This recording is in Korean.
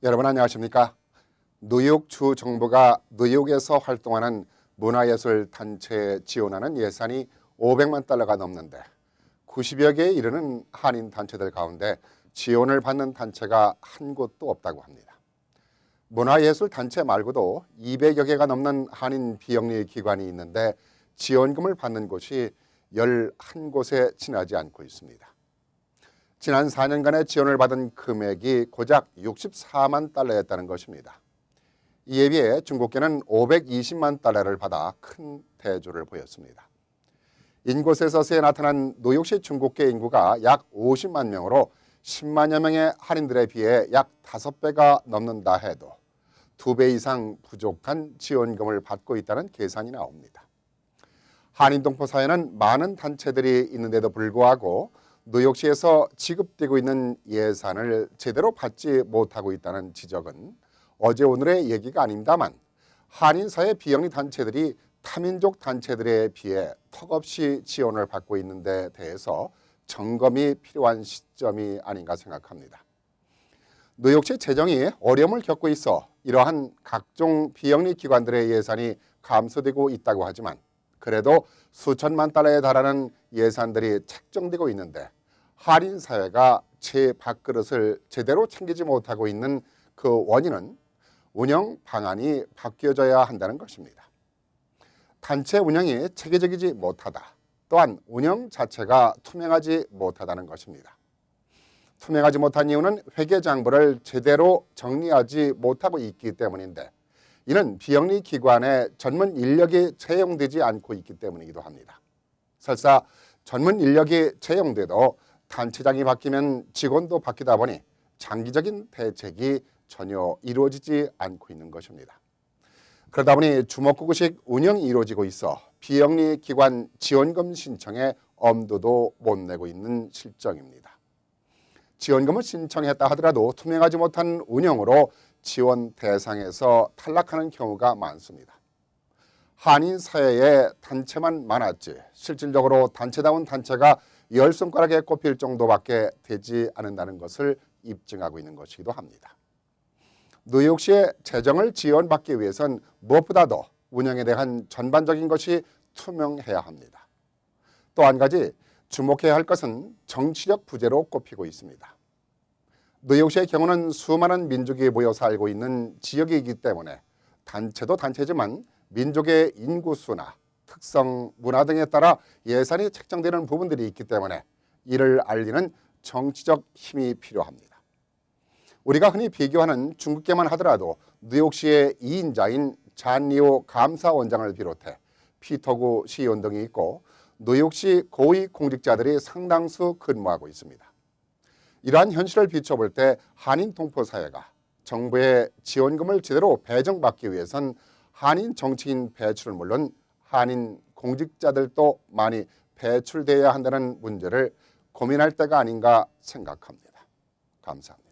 여러분 안녕하십니까? 뉴욕주 정부가 뉴욕에서 활동하는 문화예술 단체에 지원하는 예산이 500만 달러가 넘는데 90여 개에 이르는 한인 단체들 가운데 지원을 받는 단체가 한 곳도 없다고 합니다. 문화예술 단체 말고도 200여 개가 넘는 한인 비영리 기관이 있는데 지원금을 받는 곳이 11곳에 지나지 않고 있습니다. 지난 4년간의 지원을 받은 금액이 고작 64만 달러였다는 것입니다. 이에 비해 중국계는 520만 달러를 받아 큰 대조를 보였습니다. 인구세서 서에 나타난 뉴욕시 중국계 인구가 약 50만 명으로 10만여 명의 한인들에 비해 약 5배가 넘는다 해도 2배 이상 부족한 지원금을 받고 있다는 계산이 나옵니다. 한인동포 사회는 많은 단체들이 있는데도 불구하고 뉴욕시에서 지급되고 있는 예산을 제대로 받지 못하고 있다는 지적은 어제 오늘의 얘기가 아닙니다만 한인사회 비영리 단체들이 타민족 단체들에 비해 턱없이 지원을 받고 있는 데 대해서 점검이 필요한 시점이 아닌가 생각합니다. 뉴욕시 재정이 어려움을 겪고 있어 이러한 각종 비영리 기관들의 예산이 감소되고 있다고 하지만 그래도 수천만 달러에 달하는 예산들이 책정되고 있는데 한인 사회가 제 밥그릇을 제대로 챙기지 못하고 있는 그 원인은 운영 방안이 바뀌어져야 한다는 것입니다. 단체 운영이 체계적이지 못하다. 또한 운영 자체가 투명하지 못하다는 것입니다. 투명하지 못한 이유는 회계장부를 제대로 정리하지 못하고 있기 때문인데 이는 비영리 기관에 전문 인력이 채용되지 않고 있기 때문이기도 합니다. 설사 전문 인력이 채용돼도 단체장이 바뀌면 직원도 바뀌다 보니 장기적인 대책이 전혀 이루어지지 않고 있는 것입니다. 그러다 보니 주먹구구식 운영이 이루어지고 있어 비영리 기관 지원금 신청에 엄두도 못 내고 있는 실정입니다. 지원금을 신청했다 하더라도 투명하지 못한 운영으로 지원 대상에서 탈락하는 경우가 많습니다. 한인 사회에 단체만 많았지 실질적으로 단체다운 단체가 10손가락에 꼽힐 정도밖에 되지 않는다는 것을 입증하고 있는 것이기도 합니다. 뉴욕시의 재정을 지원받기 위해선 무엇보다도 운영에 대한 전반적인 것이 투명해야 합니다. 또 한 가지 주목해야 할 것은 정치적 부재로 꼽히고 있습니다. 뉴욕시의 경우는 수많은 민족이 모여 살고 있는 지역이기 때문에 단체도 단체지만 민족의 인구수나 특성, 문화 등에 따라 예산이 책정되는 부분들이 있기 때문에 이를 알리는 정치적 힘이 필요합니다. 우리가 흔히 비교하는 중국계만 하더라도 뉴욕시의 2인자인 잔 리오 감사원장을 비롯해 피터구 시의원 등이 있고 뉴욕시 고위 공직자들이 상당수 근무하고 있습니다. 이러한 현실을 비춰볼 때 한인 동포 사회가 정부의 지원금을 제대로 배정받기 위해선 한인 정치인 배출은 물론 한인 공직자들도 많이 배출돼야 한다는 문제를 고민할 때가 아닌가 생각합니다. 감사합니다.